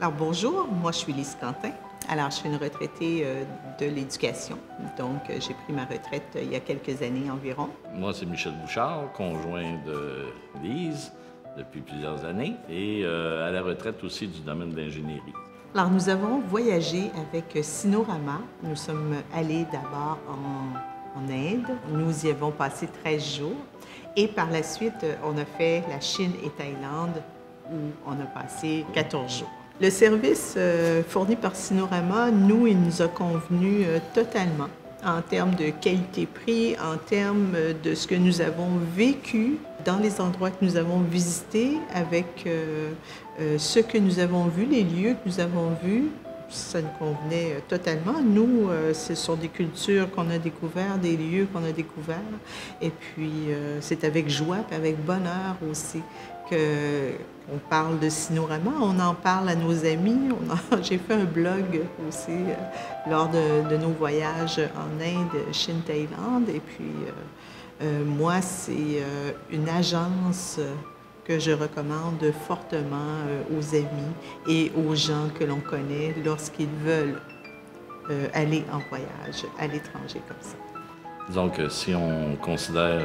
Alors bonjour, moi je suis Lise Quentin. Alors je suis une retraitée de l'éducation, donc j'ai pris ma retraite il y a quelques années environ. Moi, c'est Michel Bouchard, conjoint de Lise depuis plusieurs années et à la retraite aussi du domaine d'ingénierie. Alors nous avons voyagé avec Sinorama. Nous sommes allés d'abord en Inde. Nous y avons passé 13 jours et par la suite on a fait la Chine et Thaïlande où on a passé 14 jours. Le service fourni par Sinorama, nous, il nous a convenu totalement en termes de qualité-prix, en termes de ce que nous avons vécu dans les endroits que nous avons visités, avec ce que nous avons vu, les lieux que nous avons vus. Ça nous convenait totalement. Nous, ce sont des cultures qu'on a découvertes, des lieux qu'on a découverts. Et puis, c'est avec joie et avec bonheur aussi qu'on parle de Sinorama. On en parle à nos amis. J'ai fait un blog aussi lors de nos voyages en Inde, Chine, Thaïlande. Et puis, moi, c'est une agence que je recommande fortement aux amis et aux gens que l'on connaît lorsqu'ils veulent aller en voyage à l'étranger comme ça. Disons que si on considère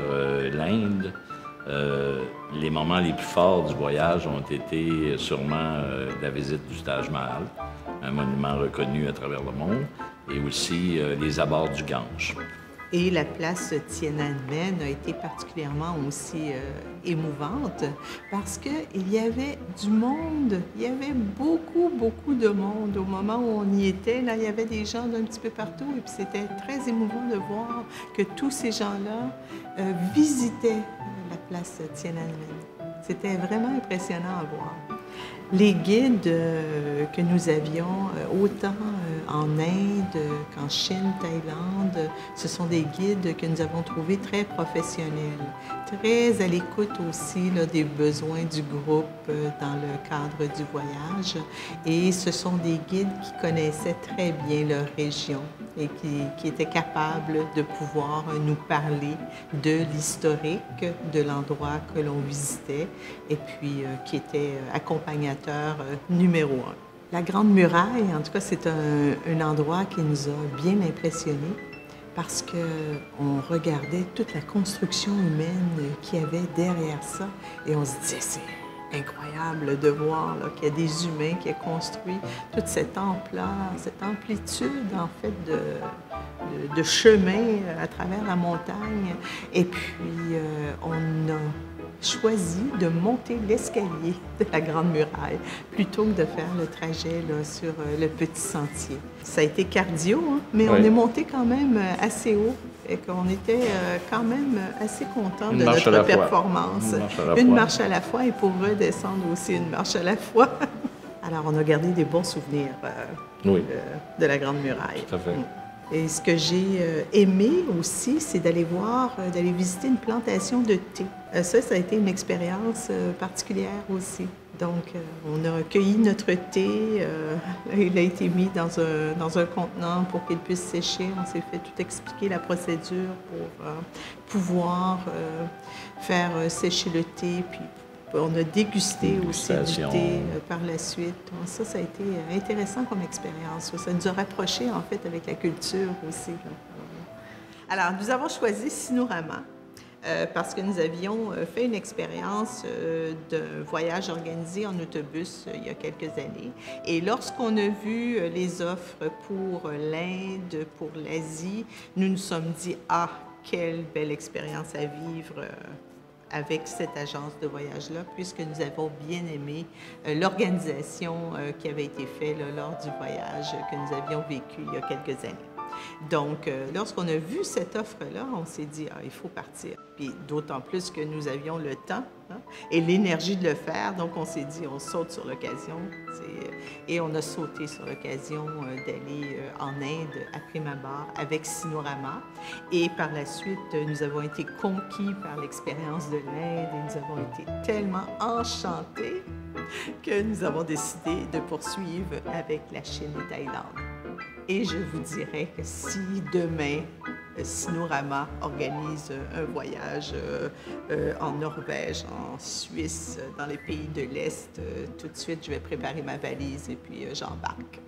l'Inde, les moments les plus forts du voyage ont été sûrement la visite du Taj Mahal, un monument reconnu à travers le monde, et aussi les abords du Gange. Et la place Tiananmen a été particulièrement aussi émouvante parce qu'il y avait du monde, il y avait beaucoup de monde. Au moment où on y était, là, il y avait des gens d'un petit peu partout et puis c'était très émouvant de voir que tous ces gens-là visitaient la place Tiananmen. C'était vraiment impressionnant à voir. Les guides que nous avions, autant en Inde qu'en Chine, Thaïlande, ce sont des guides que nous avons trouvés très professionnels, très à l'écoute aussi là, des besoins du groupe dans le cadre du voyage. Et ce sont des guides qui connaissaient très bien leur région et qui étaient capables de pouvoir nous parler de l'historique de l'endroit que l'on visitait et puis qui étaient accompagnateurs numéro un. La Grande Muraille, en tout cas, c'est un endroit qui nous a bien impressionnés parce qu'on regardait toute la construction humaine qu'il y avait derrière ça et on se disait, c'est incroyable de voir qu'il y a des humains qui ont construit toute cette ampleur, cette amplitude en fait de chemin à travers la montagne. Et puis on a choisi de monter l'escalier de la Grande Muraille plutôt que de faire le trajet là, sur le petit sentier. Ça a été cardio, hein, mais oui. On est monté quand même assez haut et qu'on était quand même assez contents de notre performance. Une marche à la fois et pour redescendre aussi une marche à la fois. Alors on a gardé des bons souvenirs oui. de la Grande Muraille. Tout à fait. Et ce que j'ai aimé aussi, c'est d'aller d'aller visiter une plantation de thé. Ça a été une expérience particulière aussi. Donc, on a cueilli notre thé, il a été mis dans un contenant pour qu'il puisse sécher. On s'est fait tout expliquer la procédure pour pouvoir faire sécher le thé, puis on a dégusté aussi du thé par la suite. Donc, ça a été intéressant comme expérience. Ça nous a rapprochés, en fait, avec la culture aussi. Alors, nous avons choisi Sinorama parce que nous avions fait une expérience d'un voyage organisé en autobus il y a quelques années. Et lorsqu'on a vu les offres pour l'Inde, pour l'Asie, nous nous sommes dit « Ah, quelle belle expérience à vivre !» avec cette agence de voyage-là, puisque nous avons bien aimé l'organisation qui avait été faite lors du voyage que nous avions vécu il y a quelques années. Donc, lorsqu'on a vu cette offre-là, on s'est dit « Ah, il faut partir ». Puis d'autant plus que nous avions le temps hein, et l'énergie de le faire, donc on s'est dit « On saute sur l'occasion ». Et on a sauté sur l'occasion d'aller en Inde à prime abord avec Sinorama. Et par la suite, nous avons été conquis par l'expérience de l'Inde et nous avons été tellement enchantés que nous avons décidé de poursuivre avec la Chine et Thaïlande. Et je vous dirais que si demain, Sinorama organise un voyage en Norvège, en Suisse, dans les pays de l'Est. Tout de suite, je vais préparer ma valise et puis j'embarque.